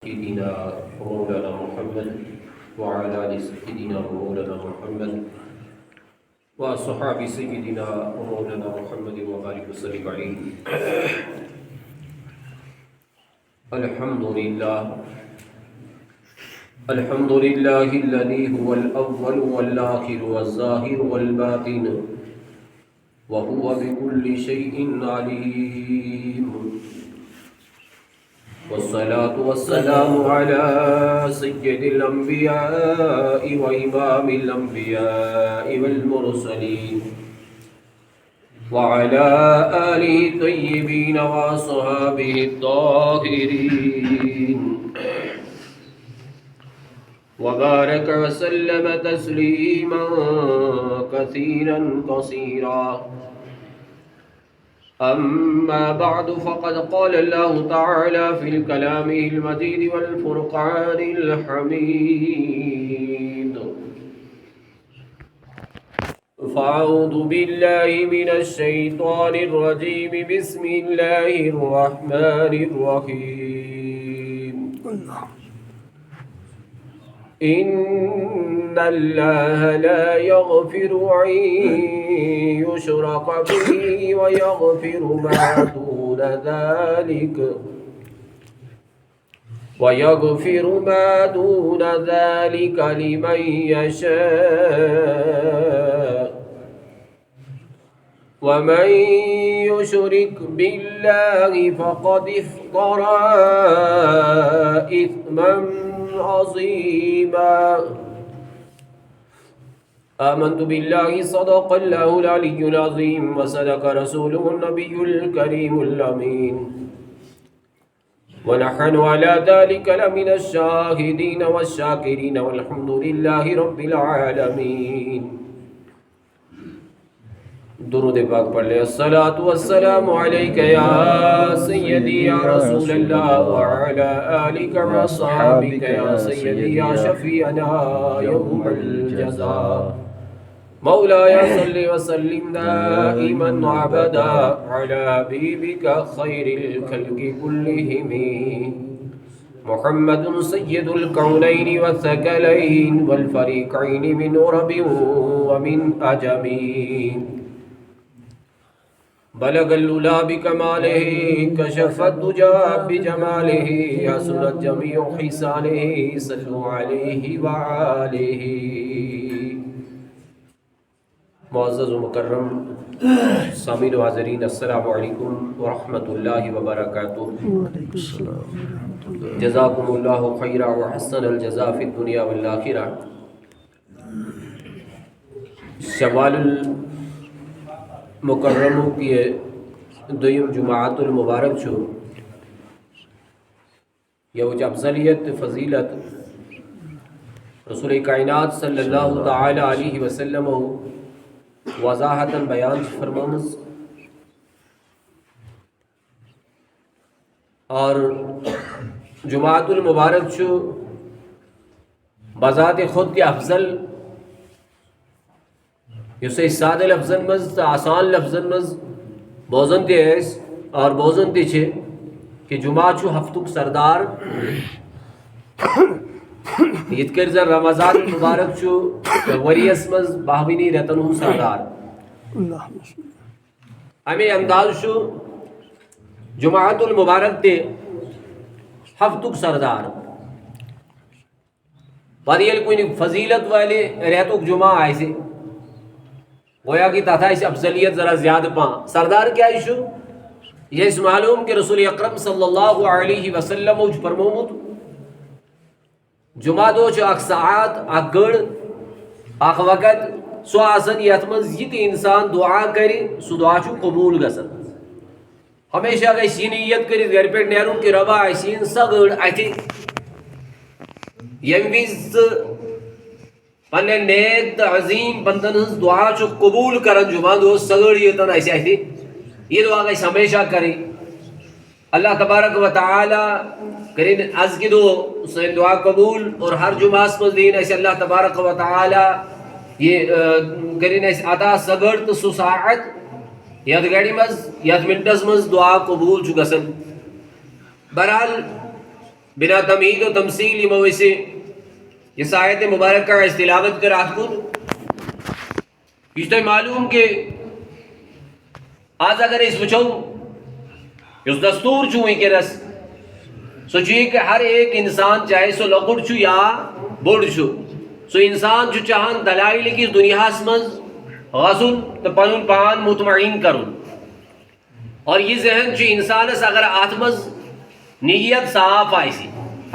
سيدنا ومولانا محمد وعلى آل سيدنا ومولانا محمد وصحاب سيدنا ومولانا محمد وبارك وسلم عليه. الحمد لله الذي هو الأول والآخر والظاهر والباطن وهو بكل شيء عليم. والصلاة والسلام على سيد الأنبياء وإمام الأنبياء والمرسلين وعلى آله الطيبين وأصحابه الطاهرين وبارك وسلم تسليما كثيرا قصيرا. أما بعد فقد قال الله تعالى في الكلام المجيد والفرقان الحميد: فأعوذ بالله من الشيطان الرجيم. بسم الله الرحمن الرحيم. إن الله لا يغفر أن يشرك به ويغفر ما دون ذلك لمن يشاء. ومن يشرك بالله فقد افترى إثما عظيما. آمنت بالله صدق الله العلي العظيم وصدق رسوله النبي الكريم الأمين ونحن على ذلك لمن الشاهدين والشاكرين والحمد لله رب العالمين. درود پاک پڑھ لے. الصلاة والسلام علیک یا سیدی یا رسول اللہ وعلا آلک وصحابک یا سیدی یا شفیعنا یوم الجزاء. مولاي صل وسلم دائما ابدا على حبيبك خير الخلق كلهم محمد سيد الكونين والثقلين والفريقين من عرب ومن عجم. بلغ العلا بكماله كشف الدجى بجماله حسنت جميع خصاله صلوا عليه وآله. معزز و مکرم سامعین و حاضرین، السلام علیکم ورحمۃ اللہ وبرکاتہ. جزاکم اللہ خیرا وحسن الجزاء فی الدنیا والآخرہ. شوال المکرم کی دویم جماعت المبارک چھو یہ وچ افضلیت فضیلت رسول کائنات صلی اللہ تعالی علیہ وسلم وضاحتاً بیان فرمانس اور جماعت المبارک چھو بذات خود کے افضل یسے سادہ لفظن مز تا آسان لفظن مز بوزن تے ایس اور بوزن تے چھے کہ جمعہ چھو ہفتک سردار یت کرزر رمضان المبارک چھو وری اسمز باہوینی رتنو سردار. ہمیں انداز چھو جماعت المبارک تے ہفتک سردار پاریل کوئی فضیلت والے ریتک جمعہ آئے سے گویا کی تاتا اس افضلیت ذرا زیادہ پاں. سردار کیا ایشو یہ اس معلوم کہ رسول اکرم صلی اللہ علیہ وسلم اوچ فرمومت جمعہ دو چو اک ساعت اک گڑ اک وقت سو آسن یتمنز یہ انسان دعا کری سو دعا چو قبول گسن. ہمیشہ گئی سینیت کری گھر پہ نیرون کی ربا ایسین سا گڑ آتی یمویز پنے نیک عظیم بندنز دعا چو قبول کرن جمعہ دو سگڑ یہ تن ایسی آتی یہ دعا گئی ہمیشہ کری. اللہ تبارک و تعالی کرین از کی دو سین دعا قبول اور ہر جمعہ اسمز دین ایسے اللہ تبارک و تعالی یہ کرین ایسے عطا سگڑت سو ساعت یاد گاڑی مز یاد منٹس مز دعا قبول چو گسن. برحال بنا تمہید و تمثیل یہ سے اس آیت مبارک کا تلاوت کر آت کو اس معلوم کہ آج اگر اس وچو اس دستور چوئی کے رس سو چوئی کہ ہر ایک انسان چاہے سو لکڑ چو یا بوڑ چو سو انسان چو چاہن دلائل کی دنیا اسمز غزل تو پنن پان مطمئن کرن اور یہ ذہن چو انسان اس اگر آتمز نیت صاف آئیسی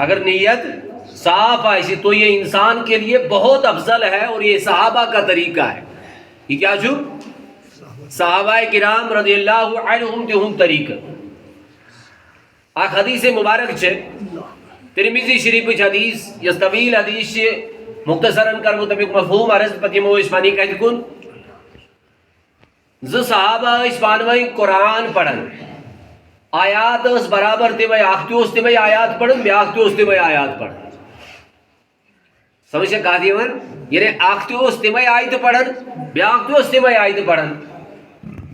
اگر نیت صاف آئیسی تو یہ انسان کے لیے بہت افضل ہے اور یہ صحابہ کا طریقہ ہے. یہ کیا چھو صحابہ کرام رضی اللہ عنہم تیہم طریقہ آخ حدیث مبارک چھے ترمیزی شریف حدیث یہ طویل حدیث چھے مختصراً کر مطابق مفہوم عرض پتی مو اسپانی کہتے کن ز صحابہ اسپانوئی قرآن پڑھن آیات اس برابر تے میں آختی اس تے میں آیات پڑھن بے آختی اس تے میں آیات پڑھن سمجھے کہا دی من یعنی آختی اس تے میں آیت پڑھن بے آختی اس تے میں آیت پڑھن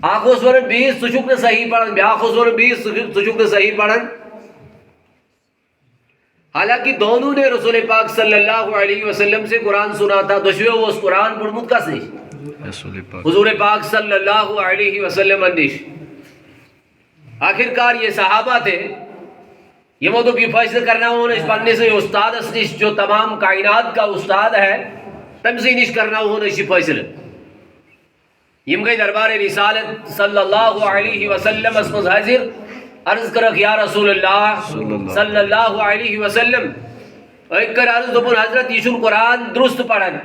آخو سورن 20 سچک نے صحیح پڑھن بے آخو سورن 20 سچک نے صحیح پڑھن. حالانکہ دونوں نے رسول پاک صلی اللہ علیہ وسلم سے قرآن سنا تھا دشوے وہ اس قرآن پڑھمت کا صحیح حضور پاک صلی اللہ علیہ وسلم اندیش آخرکار یہ صحابہ تھے یہ موضوع کی فیصلہ کرنا ہونا اس پڑھنے سے استاد اسنش جو تمام کائنات کا استاد ہے تمزینش کرنا ہونا اسی فیصلہ یم گئی دربار رسالت صلی اللہ علیہ وسلم اسمز حاضر عرض کرک یا رسول اللہ صلی اللہ علیہ وسلم ایک کر عرض دبن حضرت یشن قرآن درست پڑھن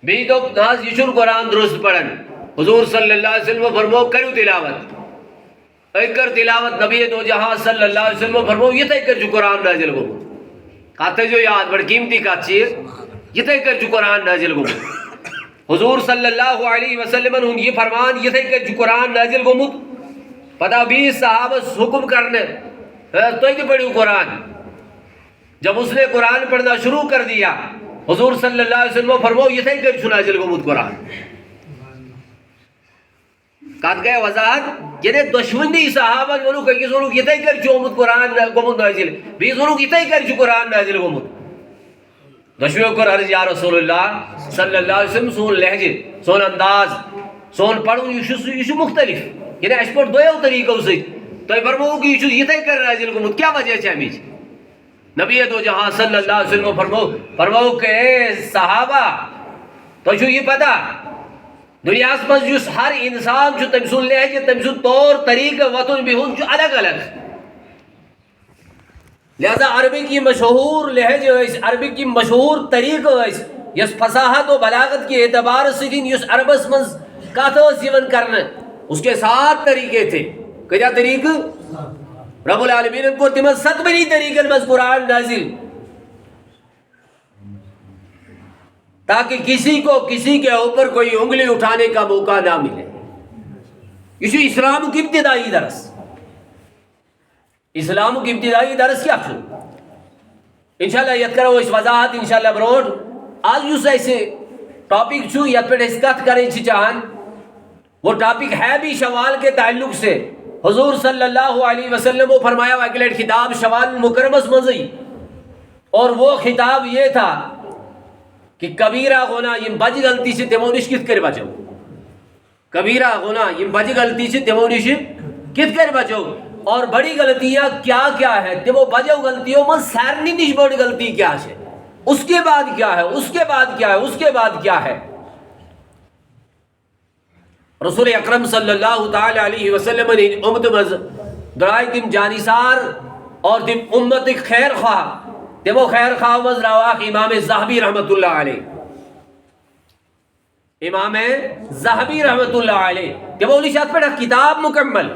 بھی دو ناز یشن قرآن درست پڑھن حضور صلی اللہ علیہ وسلم فرمو کرو تلاوت ایک کر تلاوت نبی دو جہاں صلی اللہ علیہ وسلم فرمو یہ تھے کر جو قرآن نازل گو کہتے جو یاد بڑھ قیمتی کا چیز یہ تھے کر جو قرآن نازل گو حضور صلی اللہ علیہ وسلم انہوں یہ فرمان یہ تھے کہ جو قرآن نازل گو مت پتہ 20 صحابہ حکم کرنے تو ایک پڑھو قرآن جب اس نے قرآن پڑھنا شروع کر دیا حضور صلی اللہ علیہ وسلم فرمو یہ تھے کہ جو نازل گو مت قرآن کہت گئے وضاحت یعنی دشمنی صحابہ انہوں کہ یہ سنو یہ تھے کہ جو مت قرآن گو مت نازل 20 انہوں یہ تھے کہ جو قرآن نازل گو مت دشمنوں کو عرض یا رسول اللہ صلی اللہ علیہ وسلم سون لہجے سون انداز سون پڑھو یہ مختلف یعنی اس پر دویو طریقہ اسے تو فرمو کہ یہ تھے کر نازل گو مت کیا وجہ چاہمیج نبی دو جہاں صلی اللہ علیہ وسلم فرمو کہ اے صحابہ تو جو یہ پتا دنیا اس جس ہر انسان جو تمسون لہجے تمسون طور طریقہ وطن بھی ہوں جو الگ الگ لہذا عربی کی مشہور لہجہ ہے عربی کی مشہور طریقہ ہے یس فصاحت و بلاغت کے اعتبار سے دین یس عربس منز کاتو سیون کرنا اس کے 7 طریقے تھے کیا طریقہ رب العالمین کو تمہیں 7 بنی طریقے میں قرآن نازل تاکہ کسی کو کسی کے اوپر کوئی انگلی اٹھانے کا موقع نہ ملے. یہ اسلام کی ابتدائی درس اسلام کی ابتدائی درس کیا چھو انشاءاللہ یاد کرو اس وضاحت انشاءاللہ بروڈ آج یوں سے ایسے ٹاپک چھو یاد پر ڈسکس کریں چی چاہن وہ ٹاپک ہے بھی شوال کے تعلق سے حضور صلی اللہ علیہ وسلم وہ فرمایا واقعی خطاب شوال مکرمس مزی اور وہ خطاب یہ تھا کہ کبیرہ گناہ یہ بج غلطی سے تیمونش کت کر بچو کبیرہ گناہ یہ بج غلطی سے تیمونش کت کر بچو اور بڑی غلطیاں کیا کیا ہے تیمو بجو غلطیوں میں سارنی نش بڑی غلطی کیا ہے اس کے بعد کیا ہے اس کے بعد کیا ہے اس کے بعد کیا ہے. رسول اکرم صلی اللہ تعالی علیہ وسلم نے امت مز درائی تم جانسار اور تم امت خیر خواہ تمو خیر خواہ مز رواق امام زہبی رحمت اللہ علیہ امام زہبی رحمت اللہ علیہ تمو نشاط پڑھا کتاب مکمل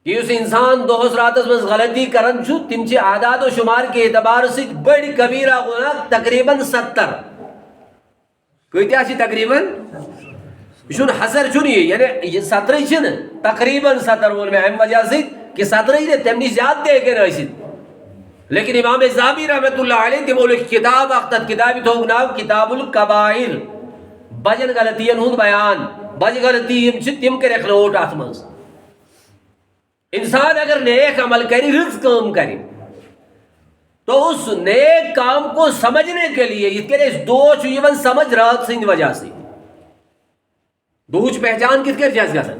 کہ اس انسان دو حسراتس مز غلطی کرن چھو تم چے اعداد و شمار کے اعتبار سے بڑی کبیرہ گناہ تقریباً 70 کوئی تیا چی تقریباً شن حسر چنی یعنی یہ 17 چھن تقریباً 70 بول میں اہم وجہ سے کہ 17 ہی تمنی زیاد دے کے رہی لیکن امام زہبی رحمت اللہ علیہ تم بولے کتاب اختت کتابی تو گناو کتاب القبائر بجن غلطی انہوں بیان بج غلطی تم کے رکھ لوٹ آتمنز انسان اگر نیک عمل کرے، رزق کام کرے، تو اس نیک کام کو سمجھنے کے لیے یہ کہ اس دوچ یون سمجھ رات سند وجہ سے دوچ پہچان کس کے جیسے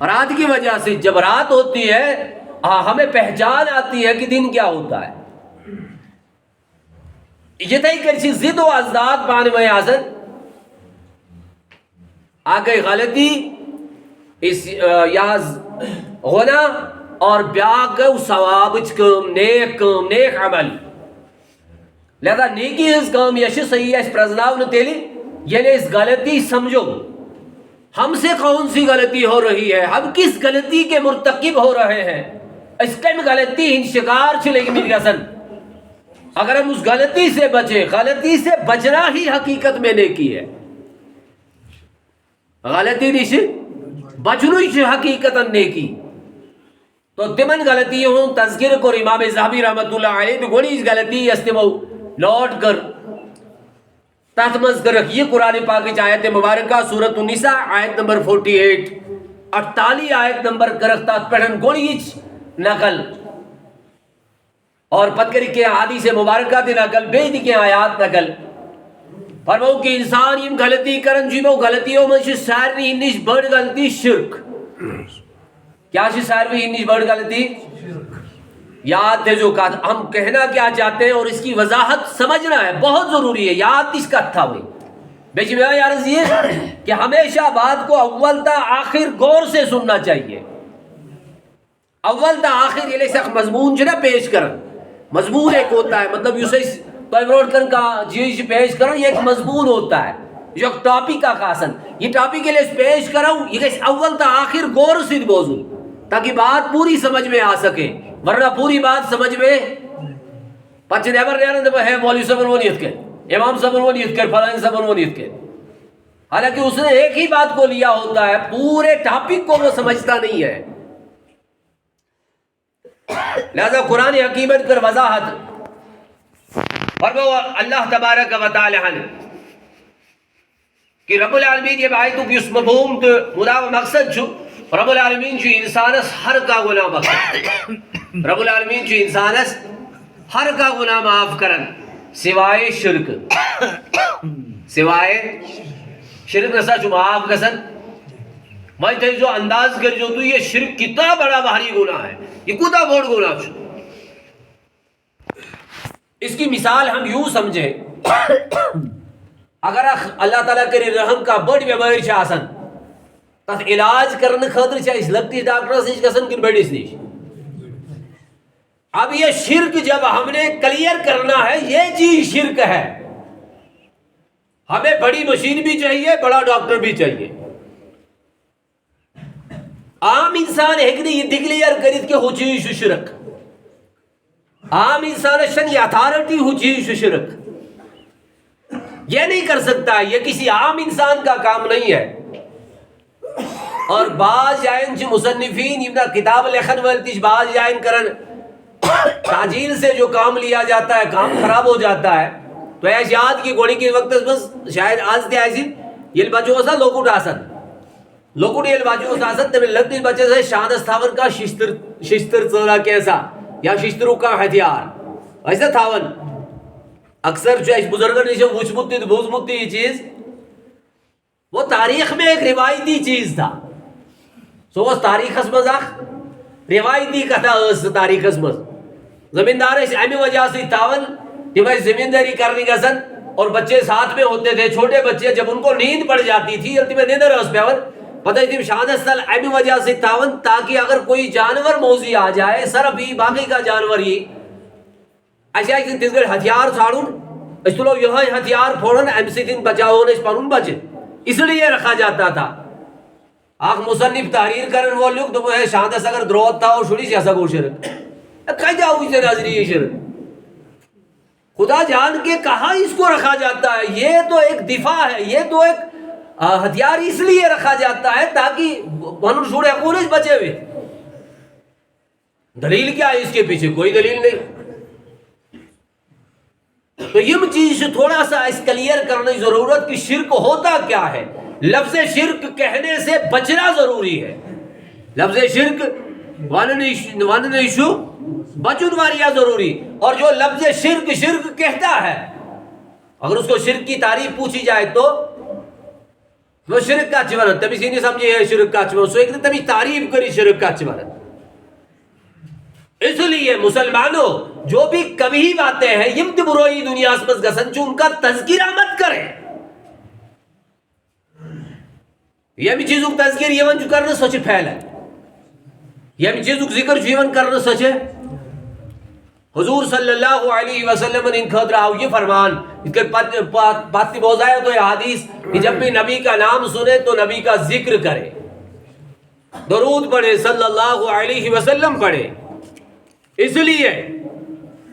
رات کی وجہ سے. جب رات ہوتی ہے ہمیں پہچان آتی ہے کہ دن کیا ہوتا ہے. یہ تھی کہ ضد و ازداد پانے میں آزن آ گئی غلطی اس یا غنا اور بیاگ گو ثواب کم نیک عمل. لہذا نیکی ہز کام یہ صحیح ہے پرزناؤ تیلی یعنی اس غلطی سمجھو ہم سے کون سی غلطی ہو رہی ہے، ہم کس غلطی کے مرتکب ہو رہے ہیں. اس ٹائم غلطی ہن شکار چلے گی میری گسن. اگر ہم اس غلطی سے بچے، غلطی سے بچنا ہی حقیقت میں نیکی ہے. غلطی نہیں بچنو ہی حقیقت نیکی. تو تمن غلطی ہوں تذکر کو امام ذہبی رحمت اللہ علیہ گوڑی اس غلطی استمو لوٹ کر تحتمز کر رکھ. یہ قرآن پاک کی آیت مبارکہ سورۃ النساء آیت نمبر 48 48 آیت نمبر کرکتا پڑھن گوڑی نقل اور پتکری کے حدیث مبارکہ دی نقل بیدی کے آیات نقل فرماؤ کہ انسان یہ غلطی کرن جی وہ غلطیوں میں سے ساری ہنش بڑھ غلطی شرک. کیا چیز ساری ہنش بڑھ غلطی؟ یاد ہے جو ہم کہنا کیا چاہتے ہیں اور اس کی وضاحت سمجھنا ہے، بہت ضروری ہے. یاد اس کا تھا ہوئی بیچ میں عرض یہ کہ ہمیشہ بات کو اول تا آخر غور سے سننا چاہیے. اول تا آخر یہ سخت مضمون جو نا پیش کرن مضمون ایک ہوتا ہے، مطلب یوسے پیروڈ کرن کا چیز پیش کرن یہ ایک مضمون ہوتا ہے جو ایک ٹاپک کا خاصن یہ ٹاپک کے لیے پیش کروں یہ اول تا آخر غور سے موضوع تاکہ بات پوری سمجھ میں آ سکے، ورنہ پوری بات سمجھ میں پچ نیبر نیرند ہے مولوی صاحب وہ نیت کے امام صاحب وہ نیت کے فلان صاحب وہ نیت کے، حالانکہ اس نے ایک ہی بات کو لیا ہوتا ہے، پورے ٹاپک کو وہ سمجھتا نہیں ہے. لہذا قرآن حکیمت کر وضاحت فرماؤ اللہ تبارک و تعالی کہ رب العالمین یہ آیتوں کی اس مفہوم تو مدا و مقصد جو رب العالمین جو انسانس ہر کا گناہ بخشن، رب العالمین جو انسانس ہر کا گناہ معاف کرن سوائے شرک، سوائے شرک نسا جو معاف کسن. میں تے جو انداز کر جو تو یہ شرک کتنا بڑا بھاری گناہ ہے، یہ کتا بڑ گناہ چھو. اس کی مثال ہم یوں سمجھیں اگر اللہ تعالیٰ کری رحم کا بڑی بیماری چھے آسن تاکہ علاج کرنے خاطر چھے اس لگتی ڈاکٹر سے کسن کن بیڈی سنیش. اب یہ شرک جب ہم نے کلیئر کرنا ہے یہ چیز شرک ہے، ہمیں بڑی مشین بھی چاہیے، بڑا ڈاکٹر بھی چاہیے. عام انسان ایک نے یہ ڈکلیئر کرید کہ ہو چیز شرک، عام انسان شن یہ اتھارٹی ہو چیز شرک یہ نہیں کر سکتا، یہ کسی عام انسان کا کام نہیں ہے. اور بعض جائن جو مصنفین ابنا کتاب لکھن والتیش بعض جائن کرن تاجیل سے جو کام لیا جاتا ہے کام خراب ہو جاتا ہے. تو ایش یاد کی گوڑی کے وقت بس شاید آج دے آئیسی یہ بچوں سا لوکوٹ آسن لوکوٹ یہ بچوں سا آسن تب لگتی بچے سے شان استھاون کا ششتر چورا کیسا یا ششتروں کا ہتھیار ایسا تھاون. اکثر جو اس بزرگوں نے وچ متی بوز متی یہ چیز وہ تاریخ میں ایک روایتی چیز تھا. سو اس تاریخ اسمز روایتی کتا اس تاریخ اسمز زمیندار اس امی وجہ سے تاون کہ وہ زمینداری کرنے کا سن اور بچے ساتھ میں ہوتے تھے، چھوٹے بچے جب ان کو نیند پڑ جاتی تھی الٹی میں نیند اس پہ پتہ تھی شان استل امی وجہ سے تاون تاکہ اگر کوئی جانور موزی آ جائے صرف ہی باقی کا جانور ہی ایسا ایک دن تیزگر ہتھیار چھاڑون اس تو لوگ یہ ہتھیار پھوڑن ایم سی دن بچا ہونے اس پانون بچے اس لیے رکھا جاتا تھا. آنکھ مصنف تحریر کرن وہ لوگ تو وہ ہے شان است اگر دروت تھا اور شوڑی سی ایسا گو شرک کئی جاؤ اسے ناظری یہ شرک خدا جان کے کہاں اس کو رکھا جاتا ہے. یہ تو ایک دفاع ہے، یہ تو ایک ہتھیار اس لیے رکھا جاتا ہے تاکہ منور شوڑے اکونش بچے ہوئے. دلیل کیا ہے اس کے پیچھے؟ کوئی دلیل نہیں. تو یہ چیز تھوڑا سا اس کلیئر کرنے کی ضرورت کہ شرک ہوتا کیا ہے. لفظ شرک کہنے سے بچنا ضروری ہے. لفظ شرک ون نیشو بچن واریا ضروری. اور جو لفظ شرک شرک کہتا ہے اگر اس کو شرک کی تعریف پوچھی جائے تو وہ شرک کا چیورن تبھی سی نہیں سمجھے ہے شرک کا چیورن سو ایک دن تبھی تعریف کری شرک کا چیورن. اس لیے مسلمانوں جو بھی کبھی باتیں ہیں یمت بروئی دنیا اسمس گسن چون کا تذکرہ مت کریں. یہ بھی چیزوں کا تذکر یہ جو کرنا سچ پھیل ہے. یہ بھی چیزوں ذکر جیون کرنا سچ ہے. حضور صلی اللہ علیہ وسلم نے ان خطر آؤ یہ فرمان اس کے بات بوزائے تو یہ حدیث کہ جب بھی نبی کا نام سنے تو نبی کا ذکر کرے, درود پڑھے, صلی اللہ علیہ وسلم پڑھے. اس لیے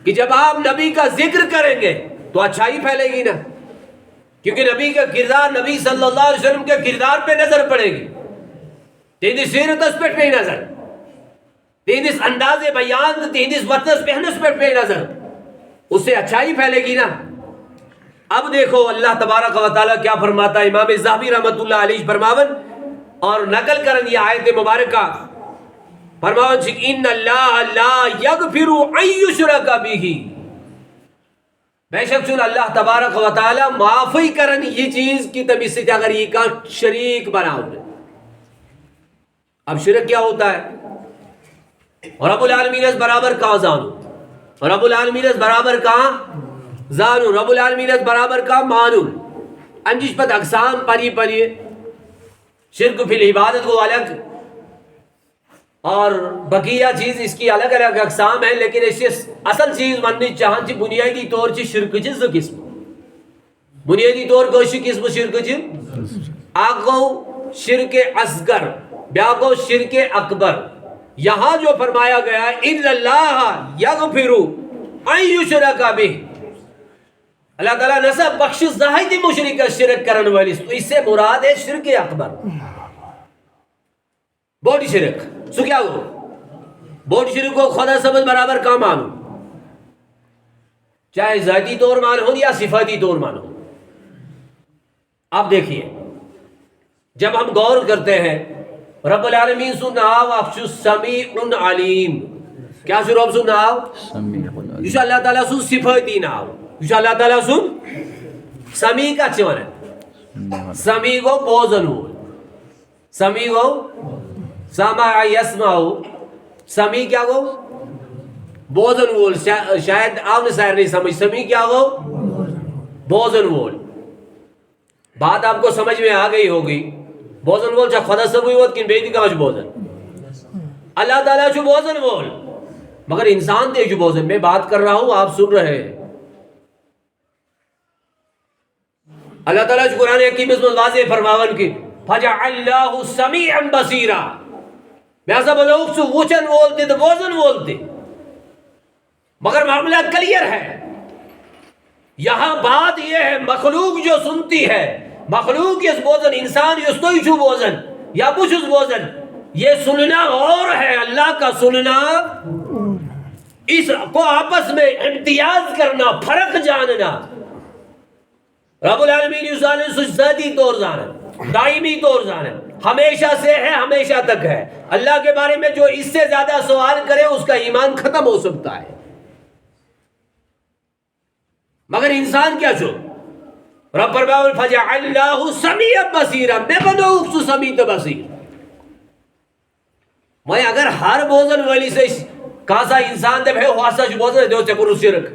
کہ جب آپ نبی کا ذکر کریں گے تو اچھائی پھیلے گی نا, کیونکہ نبی کا کردار نبی صلی اللہ علیہ وسلم کے کردار پہ نظر پڑے گی. تیندی سیرت اس پہ نظر, تیندس انداز بیان, تیندس وطنس پہنس پہ نظر, اس سے اچھائی پھیلے گی نا. اب دیکھو اللہ تبارک و تعالیٰ کیا فرماتا ہے. امام ذہبی رحمت اللہ علیہ فرماون اور نقل کرن یہ آیت مبارکہ فرماون چھ ان اللہ لا یغفر ان یشرک بہ, بے شک چون اللہ تبارک و تعالیٰ معافی کرن یہ چیز کی تمیز سے اگر یہ کا شریک بناؤ. اب شرک کیا ہوتا ہے؟ رب العالمین اس برابر کہاں زانو, رب العالمین اس برابر کہاں زانو, رب العالمین اس برابر کہاں مانو. انجش پت اقسام پڑھیے شرک فی العبادت کو الگ اور بقیہ چیز اس کی الگ الگ اقسام ہیں, لیکن اس اصل چیز مننی چاہاں چی بنیادی طور چی شرک چیز قسم, بنیادی طور کو قسم شرک چیز آگو شرک اصغر بیاگو شرک اکبر. یہاں جو فرمایا گیا ہے ان اللہ یغفر ان یشرک بہ, اللہ تعالیٰ نصب بخش زاہد مشرک شرک کرن والی, تو اس سے مراد ہے شرک اکبر, بوڑی شرک. سو کیا ہو بوڑی شرک کو خدا سبز برابر کا مانو, چاہے ذاتی طور مانو یا صفاتی طور مانو. اب دیکھیے جب ہم غور کرتے ہیں رب العالمین سو ناو افشو سمیع علیم, کیا سو رب سو ناو یوشا اللہ تعالیٰ سو صفاتی ناو, یوشا اللہ تعالیٰ سو سمیع کا چون ہے. سمیع کو بوزن ہو, سمیع کو سامع یسمعو, سمیع کیا گو بوزن وول. شاید آپ نے سائر نہیں سمجھ سمیع کیا گو بوزن وول. بات آپ کو سمجھ میں آ گئی ہوگی. بوزن وول چاہ خدا سب ہوئی ہوت کن بیدی کہاں چو بوزن, اللہ تعالیٰ چو بوزن وول, مگر انسان دے چو بوزن. میں بات کر رہا ہوں آپ سن رہے ہیں. اللہ تعالیٰ چو قرآن حکیم اس میں واضح فرماون کی فَجَعَلَّهُ سَمِيعًا بَصِيرًا, بیاسا بلوگ سو وچن وولتے تو بوزن وولتے, مگر معاملہ کلیر ہے. یہاں بات یہ ہے مخلوق جو سنتی ہے, مخلوق اس بوزن, انسان اس تو چھو بوزن یا پوچھ اس بوزن, یہ سننا اور ہے, اللہ کا سننا اس کو آپس میں امتیاز کرنا, فرق جاننا. رب العالمین اس ذالن سوچ ذاتی طور جانن, دائمی طور جانن, ہمیشہ سے ہے ہمیشہ تک ہے. اللہ کے بارے میں جو اس سے زیادہ سوال کرے اس کا ایمان ختم ہو سکتا ہے. مگر انسان کیا چھو رب فرماؤں فَجَعَلَّهُ سَمِيعًا بَصِيرًا, میں بنو اکسو سمیع بصیر. میں اگر ہر بوزن والی سے کاسا انسان دے بھائی خواستا جو بوزن دے چکر اس شرک,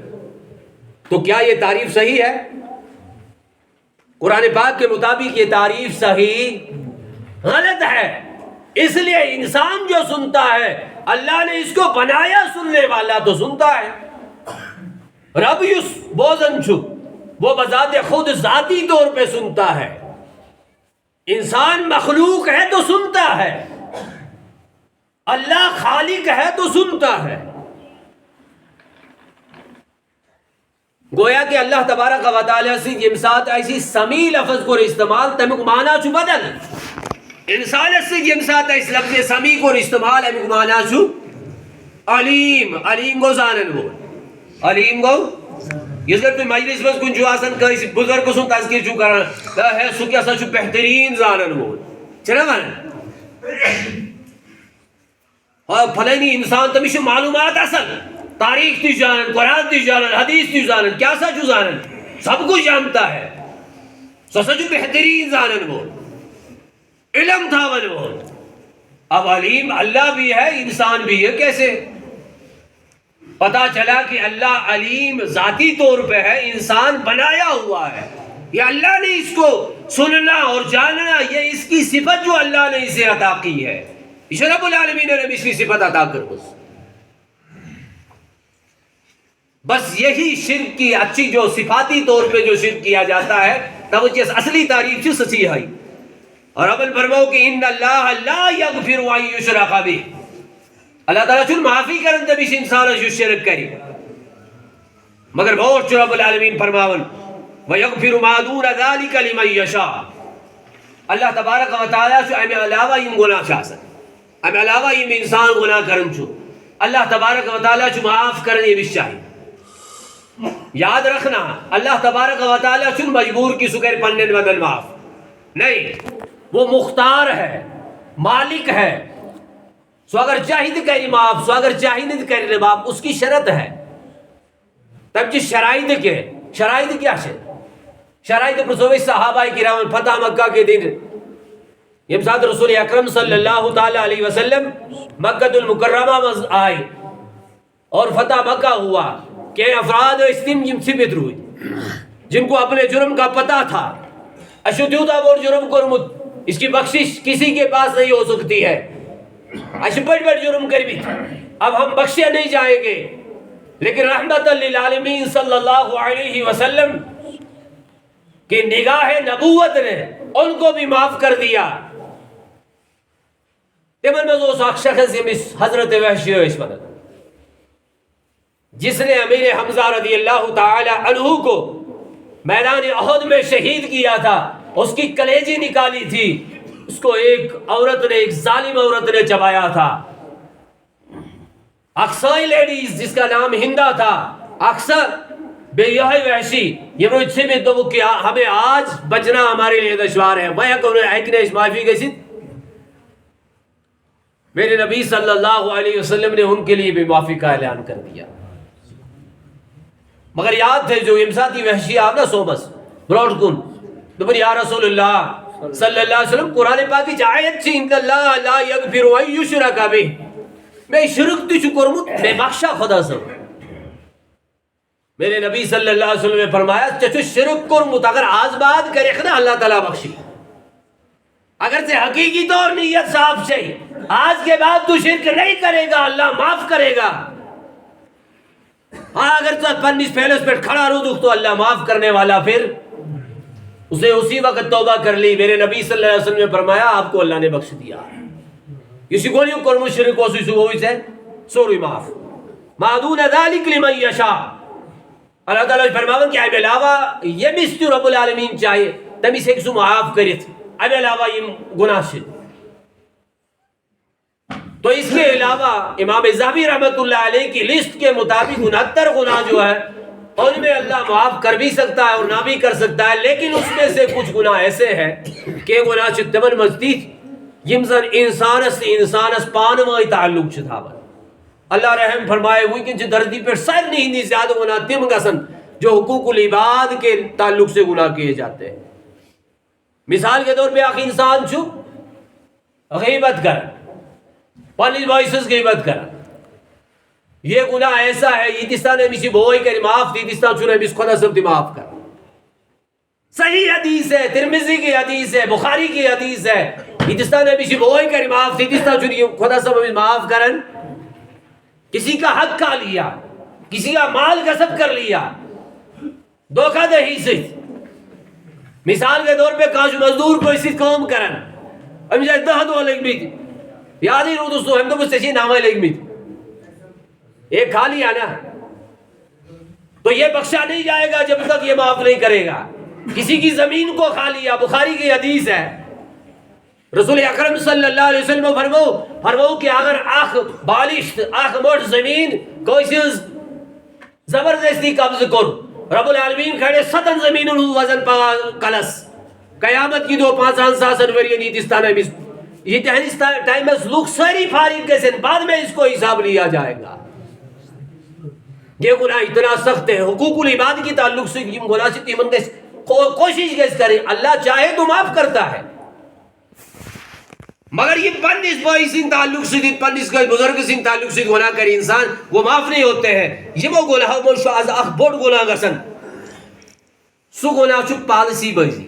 تو کیا یہ تعریف صحیح ہے؟ قرآن پاک کے مطابق یہ تعریف صحیح غلط ہے. اس لیے انسان جو سنتا ہے اللہ نے اس کو بنایا سننے والا تو سنتا ہے. رب یس بوزن چھو وہ بذات خود ذاتی طور پہ سنتا ہے. انسان مخلوق ہے تو سنتا ہے, اللہ خالق ہے تو سنتا ہے. گویا کہ اللہ تبارک و تعالیٰ سے جمسات ایسی سمیع لفظ کو استعمال تمہیں مانا چھو بدل, انسان سے جمسات ایسی لفظ سمیع کو استعمال ہمیں مانا چھو علیم. علیم کو زانن وہ, علیم کو اس لیے مجلس میں کن جو آسن کسی بزرگ کو سن تذکیر چھو کرنا ہے سکی اصلا چھو بہترین زانن وہ چنہ مانا. اور فلانی انسان تمہیں معلومات اصل تاریخ تی جانن، قرآن تی جانن، حدیث تی جانن، کیا سا جو جانن، سب کچھ جانتا ہے، سو جو بہترین جانن وہ علم تھا وہ. اب علیم اللہ بھی ہے انسان بھی ہے. کیسے پتا چلا کہ اللہ علیم ذاتی طور پہ ہے، انسان بنایا ہوا ہے. یہ اللہ نے اس کو سننا اور جاننا، یہ اس کی صفت جو اللہ نے اسے عطا کی ہے. اس رب العالمین نے اس کی صفت عطا کر بس یہی شرک کی اچھی جو صفاتی طور پہ جو شرک کیا جاتا ہے توجہ اصلی تعریف سے سچی ہے. اور ابل فرماؤ کہ ان اللہ لا یغفر ان یشرک بہ، اللہ تعالیٰ چون معافی کرن جب اس انسان جو شرک کری، مگر بہت رب العالمین فرماون وَيَغْفِرُ مَا دُونَ ذَلِكَ لِمَنْ يَشَاءُ. اللہ تبارک و تعالیٰ چو امی علاوہ یم گناہ چاہسن، امی علاوہ یم انسان گناہ کرن چو اللہ تبارک و تعالیٰ چو معاف کرنے بھی چاہیے. یاد رکھنا اللہ تبارک و تعالیٰ چون مجبور کی سکر پنن بدن معاف نہیں، وہ مختار ہے، مالک ہے. سو اگر چاہید کری معاف، سو اگر چاہید کری معاف، اس کی شرط ہے. تب جس شرائط کے شرائط کیا ہے؟ شرائط پر سوئی صحابہ کرام فتح مکہ کے دن یم ساتھ رسول اکرم صلی اللہ تعالی علیہ وسلم مکہ المکرمہ میں آئے اور فتح مکہ ہوا کہ افراد استم جن ثبت روئی جن کو اپنے جرم کا پتہ تھا، اشدیوتا بور جرم کرمت، اس کی بخشش کسی کے پاس نہیں ہو سکتی ہے، اشبٹ بٹ جرم کر بھی، اب ہم بخشے نہیں جائیں گے. لیکن رحمت للعالمین صلی اللہ علیہ وسلم کہ نگاہ نبوت نے ان کو بھی معاف کر دیا. تمن میں وہ شخص حضرت وحشی عثمان جس نے امیر حمزہ رضی اللہ تعالی عنہ کو میدان احد میں شہید کیا تھا، اس کی کلیجی نکالی تھی، اس کو ایک عورت نے، ایک ظالم عورت نے چبایا تھا. اکثر لیڈیز جس کا نام ہندا تھا، اکثر بے یہ وحشی یہ مجھ سے بھی تو وہ کیا ہمیں آج بچنا ہمارے لیے دشوار ہے. میں ایک نے اس معافی کے ساتھ میرے نبی صلی اللہ علیہ وسلم نے ان کے لیے بھی معافی کا اعلان کر دیا. مگر یاد تھے جو امساتی وحشی آپ نہ سو بس براؤڈ کن تو یا رسول اللہ صلی اللہ علیہ وسلم قرآن پاک کی آیت سے ان اللہ لا یغفر ان یشرک بہ، میں شرک تو کرمت میں بخشا خدا سے. میرے نبی صلی اللہ علیہ وسلم نے فرمایا چچو شرک کرمت اگر آج بات کرے خدا اللہ تعالیٰ بخشی، اگر سے حقیقی طور نیت صاف چاہیے آج کے بعد تو شرک نہیں کرے گا اللہ معاف کرے گا. ہاں اگر تو پنیس پہلس پر کھڑا رو دکھ تو اللہ معاف کرنے والا، پھر اسے اسی وقت توبہ کر لی. میرے نبی صلی اللہ علیہ وسلم نے فرمایا آپ کو اللہ نے بخش دیا. کسی کو نہیں کرم شرک کو سوئی سے سوری معاف ما دون ذلک لمن یشاء. اللہ تعالیٰ فرماون کہ اب علاوہ یہ مست رب العالمین چاہیے تمی سے کسو معاف کرت اب علاوہ یہ گناہ سے. تو اس کے علاوہ امام ذہبی رحمت اللہ علیہ کی لسٹ کے مطابق 69 گناہ جو ہے ان میں اللہ معاف کر بھی سکتا ہے اور نہ بھی کر سکتا ہے. لیکن اس میں سے کچھ گناہ ایسے ہیں کہ گناہ چتمن مزدید یمزن انسانس پانوائی تعلق چھتاون. اللہ رحم فرمائے وہ کہ دردی پر سر نہیں زیادہ گناہ تم گسن جو حقوق العباد کے تعلق سے گناہ کیے جاتے ہیں. مثال کے طور پہ آخر انسان چھو غیبت کر، پانی وائسز غیبت کر، یہ گناہ ایسا ہے یہ تستان ہے مسی بھوئی کری معاف دی تستان چھوڑے بس خدا سب دی معاف کر. صحیح حدیث ہے، ترمذی کی حدیث ہے، بخاری کی حدیث ہے، یہ تستان ہے مسی بھوئی کری معاف دی تستان چھوڑے خدا سب معاف کرن. کسی کا حق کھا لیا، کسی کا مال غصب کر لیا، دھوکہ دہی سے، مثال کے طور پہ کاش مزدور کو اسی قوم کرن ہم جائے دہ دو لگ بھی یاد ہی رو دوستو ہم تو کچھ سچی نامہ لگ بھی ایک کھا لیا نا تو یہ بخشا نہیں جائے گا جب تک یہ معاف نہیں کرے گا. کسی کی زمین کو کھا لیا، بخاری کی حدیث ہے، رسول اکرم صلی اللہ علیہ وسلم فرمو کہ اگر آخ بالشت آخ موٹ زمین کوئی چیز زبردستی قبض کر رب العالمین کھڑے 7 زمین وزن پا کلس قیامت کی 2-5 ساسن وری نیتستانہ یہ ٹائم میں لوگ ساری فارغ کے سن بعد میں اس کو حساب لیا جائے گا. یہ گناہ اتنا سخت ہے. حقوق العباد کی تعلق سے گناہ سے تیمن کوشش کیسے کریں, اللہ چاہے تو معاف کرتا ہے, مگر یہ پنس بھائی سن تعلق سے پنس کا بزرگ سن تعلق سے گناہ کرے انسان وہ معاف نہیں ہوتے ہیں. یہ وہ گناہ وہ شاز اخ بوڑ گناہ گسن سو گناہ چھ پالسی بازی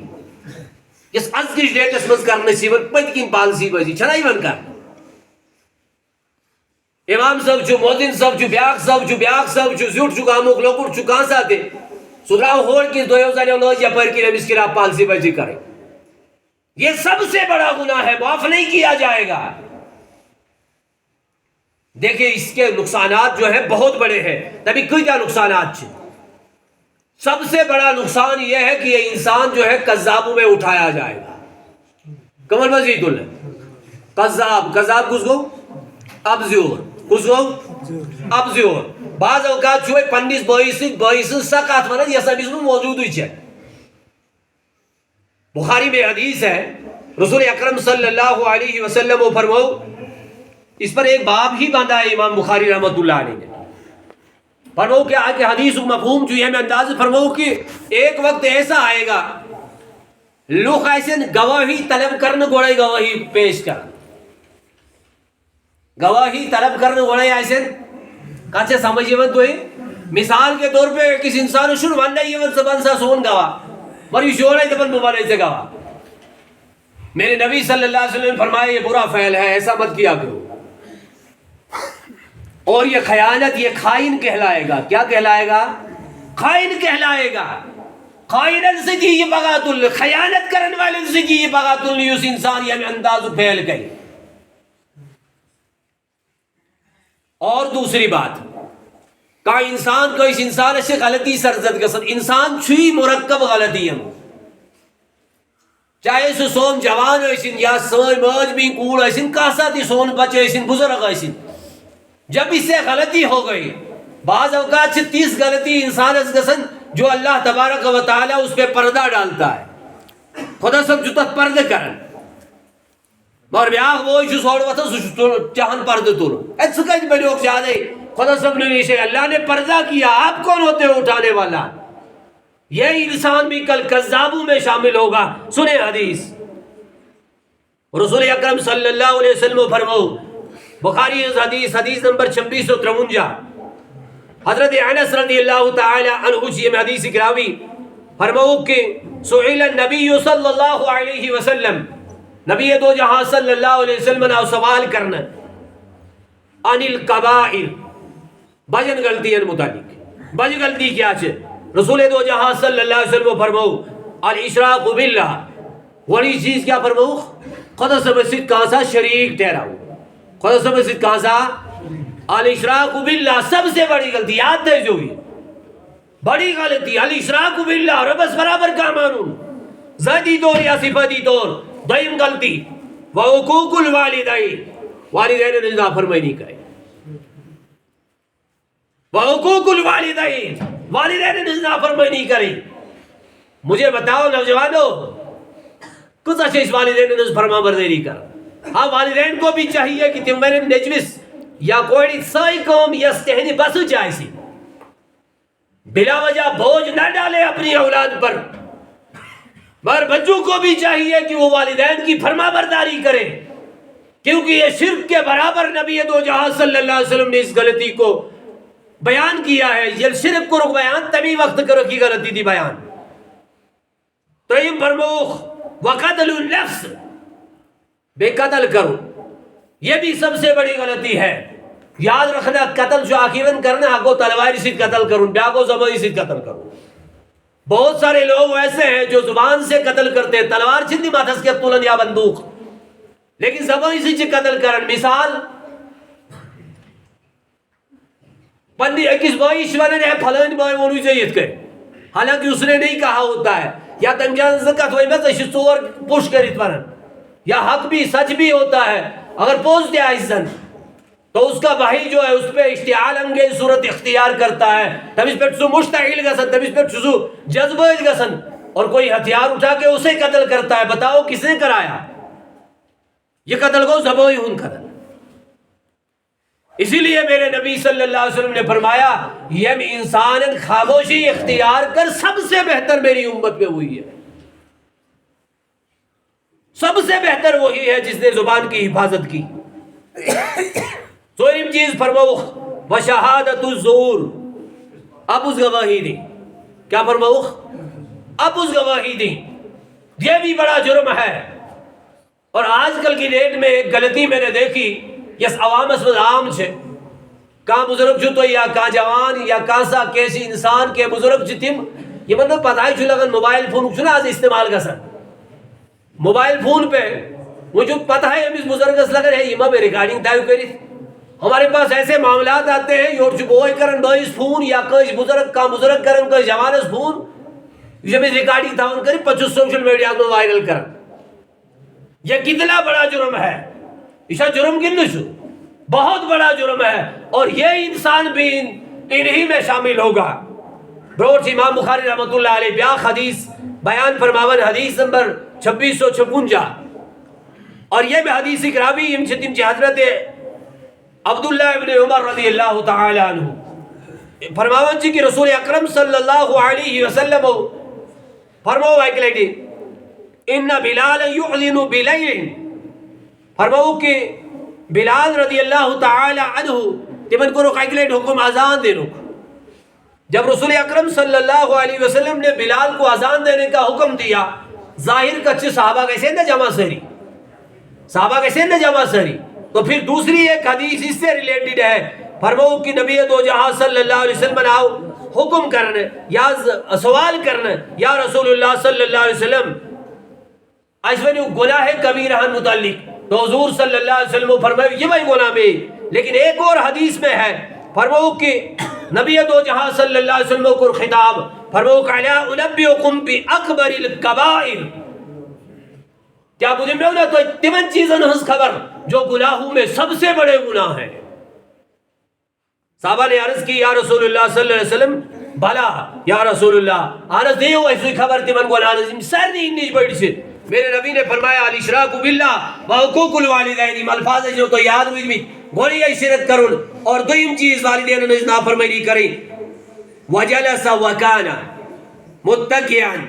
اس از کس ڈیٹس مز کر نصیب پت کن پالسی بازی چھنا یوان کر. امام صاحب چھو, مؤذن صاحب چھو, بیاق صاحب چھو, زیوٹ چھو گاموک لوکڑ چھو کہاں ساتے سدراو ہور کس دویو زانیو لوج یا پر کی رمیس کی راہ پالسی بازی کرے. یہ سب سے بڑا گناہ ہے, معاف نہیں کیا جائے گا. دیکھیں اس کے نقصانات جو ہیں بہت بڑے ہیں. تبھی کوئی کیا نقصانات چھے. سب سے بڑا نقصان یہ ہے کہ یہ انسان جو ہے کذابوں میں اٹھایا جائے گا. کمل مزید اللہ کذاب کس گو ابزیور کس گو ابزیور. بعض اوقات چھوئے پنڈس بائیس سکات ونن یہ سب اس میں موجود ہوئی چھے. بخاری میں حدیث ہے رسول اکرم صلی اللہ علیہ وسلم وہ فرماؤ, اس پر ایک باب ہی باندھا ہے امام بخاری رحمت اللہ علیہ نے. فرماؤ کہ آگے حدیث مفہوم جو ہے میں انداز فرماؤ کہ ایک وقت ایسا آئے گا لوگ ایسے گواہی طلب کرنے گوڑے گواہی پیش کر گواہی طلب کرنے گوڑے ایسے کچھ سمجھے من تو ہے. مثال کے طور پہ کس انسان شروع بننا یہ من سبن سا سون گواہ اور یہ شور ہے دبن مبالے سے گواہ. میرے نبی صلی اللہ علیہ وسلم نے فرمایا یہ برا فعل ہے, ایسا مت کیا کرو. اور یہ خیانت یہ خائن کہلائے گا. کیا کہلائے گا؟ خائن کہلائے گا. خائنت سے جی یہ بغات اللہ, خیانت کرنے والے سے جی یہ بغات اللہ, اس انسان یہ انداز پھیل گئی. اور دوسری بات کا انسان کو اس انسان سے غلطی سرزد گسن انسان چھوئی مرکب غلطی ہم چاہے سو سون جوان ایسن یا سوئی موج بھی کوڑ ایسن کاسا تی سون بچے ایسن بزرگ ایسن, جب اس سے غلطی ہو گئی بعض اوقات سے 30 غلطی انسان اس گسن جو اللہ تبارک و تعالی اس پہ پردہ ڈالتا ہے. خدا سب جو تک پردہ کرن مگر بیاغ وہ جو سوڑ وطا سو چاہن پردہ تولو ایت سکت بڑی اوک زیادہ خدا سب نے نیشے اللہ نے پردہ کیا, آپ کون ہوتے ہو اٹھانے والا. یہ انسان بھی کل کذابوں میں شامل ہوگا. سنیں حدیث رسول اکرم صلی اللہ علیہ وسلم فرماؤ بخاری حدیث نمبر 2653 حضرت انس رضی اللہ تعالی عنہ جی میں حدیث کراوی فرماؤ کہ سئل النبی صلی اللہ علیہ وسلم نبی دو جہاں صلی اللہ علیہ وسلم نے سوال کرنا عن القبائر بجن غلطی ان متعلق بج غلطی کیا چھے. رسول دو جہاں صلی اللہ علیہ وسلم فرماؤ الاشراق باللہ وہی چیز کیا فرماؤ خدا سے مسجد کہاں سا شریک ٹھہراؤ. خدا سے مسجد کہاں سا الاشراق باللہ سب سے بڑی غلطی یاد دے جو بڑی غلطی الاشراق باللہ ربس برابر کا مانون ذاتی طور یا صفاتی طور. دویم غلطی وحقوق الوالدین والدین نے نافرمانی کرے. وحقوق الوالدین والدین نے نافرمانی کرے. مجھے بتاؤ نوجوانوں کچھ اچھے اس والدین نے فرما برداری کر. ہاں والدین کو بھی چاہیے کہ تم میرے نجوس یا کوئی سائی قوم یا استہنی بس جائے سی بلا وجہ بوجھ نہ ڈالے اپنی اولاد پر. مگر بچوں کو بھی چاہیے کہ وہ والدین کی فرما برداری کریں کیونکہ یہ شرک کے برابر نبی دو جہاں صلی اللہ علیہ وسلم نے اس غلطی کو بیان کیا ہے. یہ شرک کو رک بیان تبھی وقت کرو کی غلطی تھی بیان. تیم فرموخ وقتل النفس بے قتل کرو یہ بھی سب سے بڑی غلطی ہے. یاد رکھنا قتل جو آخیون کرنا آگو تلواری سے قتل کروں بیاگو زبانی سے قتل کروں. بہت سارے لوگ ایسے ہیں جو زبان سے قتل کرتے ہیں تلوار چھندی ماتھس کے طولن یا بندوق لیکن زبانی سے قتل کرن. مثال پندی اکیس بائی شوانے نے پھلانی بائی مونوی جائیت کرے حالانکہ اس نے نہیں کہا ہوتا ہے یا تنجان زکت ہوئی میں سے سور پوش کریت ورن یا حق بھی سچ بھی ہوتا ہے. اگر پوچھ دیا عزن تو اس کا بھائی جو ہے اس پہ اشتعال انگیز صورت اختیار کرتا ہے. تب اس پہ چھو مشتعیل گسن تب اس پہ چھو جذبہ گسن اور کوئی ہتھیار اٹھا کے اسے قتل کرتا ہے. بتاؤ کس نے کرایا؟ یہ قتل کو زبوئی ہن قتل. اسی لیے میرے نبی صلی اللہ علیہ وسلم نے فرمایا یم انسان خاموشی اختیار کر سب سے بہتر میری امت میں ہوئی ہے. سب سے بہتر وہی ہے جس نے زبان کی حفاظت کی. چوریم چیز فرماؤ وشہادت الزور، اب اس گواہی دی. کیا فرماؤ؟ اب اس گواہی دی. یہ بھی بڑا جرم ہے. اور آج کل کی ڈیٹ میں ایک غلطی میں نے دیکھی یس عوام اس میں عام چھے کہاں بزرگ چھو تو یا کہاں جوان یا کہاں سا کیسی انسان کے بزرگ چھتیم یہ مطلب پتائی چھو لگن موبائل فون چھو نا آج استعمال کا سر موبائل فون پہ وہ جو پتہ ہے ہم اس بزرگ اس لگن ہے امام ریکارڈنگ تائیو کری. ہمارے پاس ایسے معاملات آتے ہیں یور چھو بوئی کرن بائیس فون یا کئی بزرگ کہاں بزرگ کرن کئی جوان اس فون یہ میں ریکارڈنگ تاون کری 25 سوشل میڈیا میں وائرل کرن. یہ کتنا بڑا جرم ہے. اسا جرم کن چھو بہت بڑا جرم ہے. اور یہ انسان بھی انہی میں شامل ہوگا. بروٹ امام بخاری رحمت اللہ علیہ بیاق حدیث بیان فرماون حدیث نمبر 2656 اور یہ بھی حدیث اقرابی امچتیم چی حضرت عبداللہ ابن عمر رضی اللہ تعالی عنہ فرماون چی کہ رسول اکرم صلی اللہ علیہ وسلم فرماو ایکلیٹی ان بلال یعلن بلیل فرماو کہ بلال رضی اللہ تعالی عنہ تمن کو رخ ایکلیٹ حکم آزان دے رکھ. جب رسول اکرم صلی اللہ علیہ وسلم نے بلال کو آزان دینے کا حکم دیا ظاہر کچھ صحابہ کیسے نہ جمع سری صحابہ کیسے نہ جمع سری. تو پھر دوسری ایک حدیث اس سے ریلیٹڈ ہے. فرماؤ کہ نبی دو جہاں صلی اللہ علیہ وسلم آؤ حکم کرنے یا سوال کرنے یا رسول اللہ صلی اللہ علیہ وسلم ایسوانی گناہ کبیرہ متعلق تو حضور صلی اللہ علیہ وسلم فرمائے یہ بھائی گناہ میں. لیکن ایک اور حدیث میں ہے فرماؤ کہ نبی دو جہاں صلی اللہ علیہ وسلم کو خطاب فرماؤ کہ الا انبئکم باکبر الکبائر کیا مجھے میں ہونا تو تمن چیزیں ہنس خبر جو گناہوں میں سب سے بڑے گناہ ہیں. صحابہ نے عرض کی یا رسول اللہ صلی اللہ علیہ وسلم بھلا یا رسول اللہ عرض دیو ایسی خبر تمن گناہ نظیم سر نہیں انیش بیٹھ سے. میرے نبی نے فرمایا الاشراک باللہ وحقوق الوالدین الفاظ جو تو یاد ہوئی بھی گولی یا شرک کرن اور دویم چیز والدین نے نافرمانی کریں. وجلس وکانا متکئن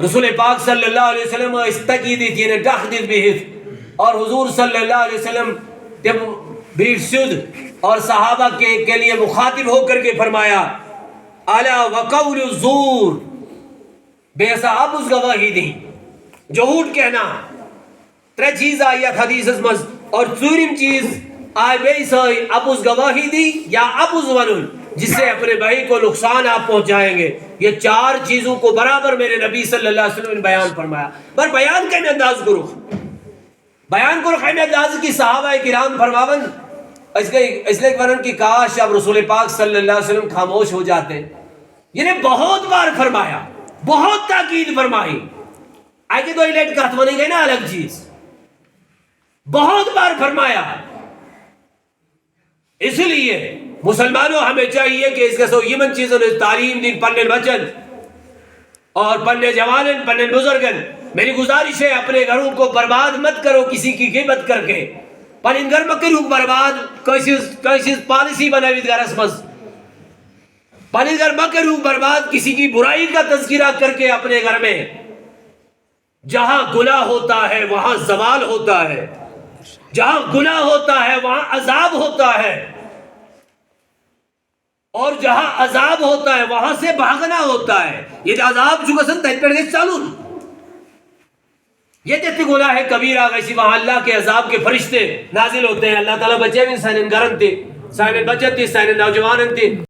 رسول پاک صلی اللہ علیہ وسلم استقی دی تھی ڈخ دیت بہت اور حضور صلی اللہ علیہ وسلم جب بیٹ سد اور صحابہ کے لیے مخاطب ہو کر کے فرمایا الا وقول الزور بے صاحب اس گواہی دی جھوٹ کہنا ترے چیز آیت حدیث اسمز اور چوریم چیز آئے بے سائی اب اس گواہی دی یا اب اس ونن جس سے اپنے بھائی کو نقصان آپ پہنچائیں گے. یہ چار چیزوں کو برابر میرے نبی صلی اللہ علیہ وسلم نے بیان فرمایا. پر بیان کے میں انداز کرو بیان کرو خیمہ انداز کی صحابہ کرام فرماون اس لئے ورن کی کاش اب رسول پاک صلی اللہ علیہ وسلم خاموش ہو جاتے. یہ نے بہت بار فرمایا بہت تاکید فرمائی. آئی کہ تو ایلیٹ کا ہتمانی گئی نا الگ چیز بہت بار فرمایا. اس لیے مسلمانوں ہمیں چاہیے کہ اس کا سو یمن چیزوں نے تعلیم دین پڑھنے بچن اور پڑھنے جوانن پڑھنے بزرگن. میری گزارش ہے اپنے گھروں کو برباد مت کرو کسی کی غیبت کر کے. پن گھر مکر برباد کسی پالیسی بناوید گھر اسمز پن گھر مکر برباد کسی کی برائی کا تذکرہ کر کے اپنے گھر میں. جہاں گناہ ہوتا ہے وہاں زوال ہوتا ہے. جہاں گناہ ہوتا ہے وہاں عذاب ہوتا ہے اور جہاں عذاب ہوتا ہے وہاں سے بھاگنا ہوتا ہے. یہ عذاب جو کسن تحت پر گئے چالون یہ جتنی گناہ ہے کبیرہ گئیسی وہاں اللہ کے عذاب کے فرشتے نازل ہوتے ہیں. اللہ تعالیٰ بچے بھی سائنن گرن تھے سائنن بچت تھی سائنن نوجوانن تھے.